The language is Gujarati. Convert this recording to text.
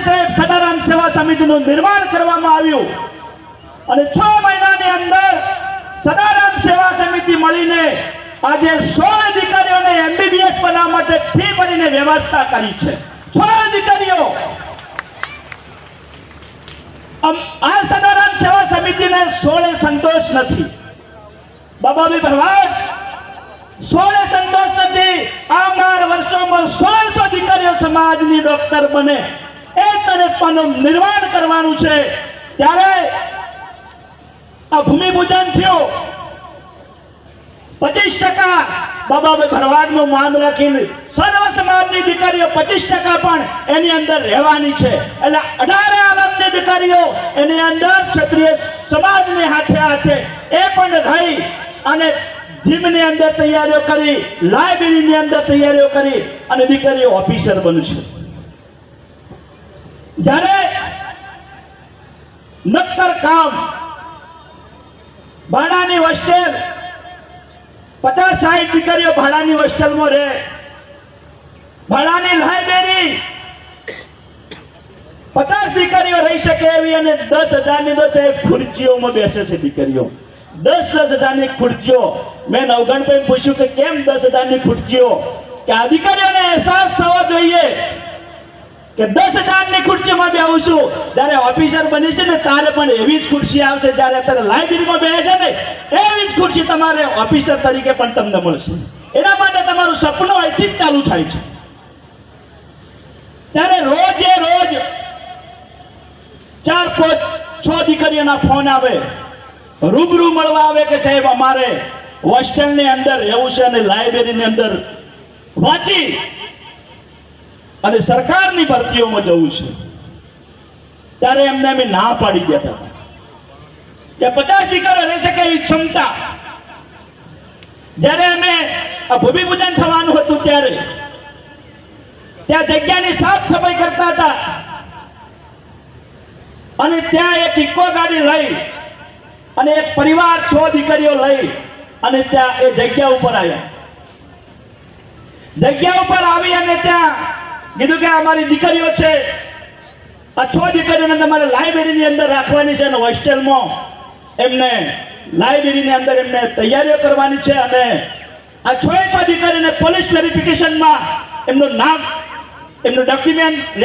સાહેબ સદારામ સેવા સમિતિનું નિર્માણ કરવામાં આવ્યું અને 6 મહિનાની અંદર સદારામ સેવા સમિતિ મળીને આજે 16 દીકરીઓને MBBS બનાવવા માટે ફી ભરીને વ્યવસ્થા કરી છે. 16 દીકરીઓ. આ સદારામ સેવા સમિતિને 16 સંતોષ નથી. બાબાભાઈ ભરવાડ 16 સંતોષ નથી. આવનાર વર્ષોમાં 1600 દીકરીઓ સમાજની ડોક્ટર બને એ તરફનું નિર્માણ કરવાનું છે. ત્યારે આ ભૂમિપૂજન થયું 25% બાબાભાઈ ભરવાડનું માન રાખીને સર્વ સમાજની દીકરીઓ 25% પણ એની અંદર રહેવાની છે. એટલે 18 આલમની દીકરીઓ એની અંદર ક્ષત્રિય સમાજની હાથે હાથે એ પણ રહી અને જીમની અંદર તૈયારીઓ કરી, લાઇબ્રેરીની અંદર તૈયારીઓ કરી અને દીકરીઓ ઓફિસર બનશે. જ્યારે નક્કર કામ ભાડાની હોસ્ટેલ 50-60 દીકરીઓ ભાડાની હોસ્ટેલમાં રહે, ભાડાની લાઇબ્રેરી 50 દીકરીઓ રહી શકે એવી અને 10,000ની 10 ખુરશીઓમાં બેસે છે દીકરીઓ. 10,000ની ખુરશીઓ. મેં નવગણભાઈ પૂછ્યું કે કેમ 10,000ની ખુરશીઓ? કે આ દીકરીઓને અહેસાસ થવો જોઈએ કે 10,000ની ખુરશીમાં બેહું છું, જ્યારે ઓફિસર બની છે ને તારે પણ એવી જ ખુરશી આવશે. જ્યારે અત્યારે લાઇબ્રેરીમાં બેસે છે ને એવી જ ખુરશી તમારે ઓફિસર તરીકે પણ તમને મળશે. એના માટે તમારું સપનું અહીંથી જ ચાલુ થાય છે. ત્યારે રોજ 4-5-6 દીકરીઓના ફોન આવે, રૂબરૂ મળવા આવે કે સાહેબ અમારે હોસ્ટેલની અંદર રહેવું છે અને લાઇબ્રેરીની અંદર વાંચી અને સરકારની ભરતીઓમાં જવું છે. ત્યારે એમને અમે ના પાડી દેતા હતા કે 50 દીકરીઓ રહી શકે એવી ક્ષમતા. જ્યારે અમે આ ભૂમિપૂજન થવાનું હતું ત્યારે ત્યાં જગ્યાની સાફ સફાઈ કરતા હતા અને ત્યાં એક ઇકો ગાડી લઈ અને એક પરિવાર 6 દીકરીઓ લઈ અને ત્યાં એ જગ્યા ઉપર આવ્યા. જગ્યા ઉપર આવી અને ત્યાં કીધું કે અમારી દીકરીઓ છે, આ 6 દીકરીઓને તમારે લાઇબ્રેરીની અંદર રાખવાની છે અને હોસ્ટેલમાં એમને લાઇબ્રેરીની અંદર એમને તૈયારીઓ કરવાની છે અને આ 6 દીકરીઓને પોલીસ વેરિફિકેશનમાં એમનું નામ, એમનું ડોક્યુમેન્ટ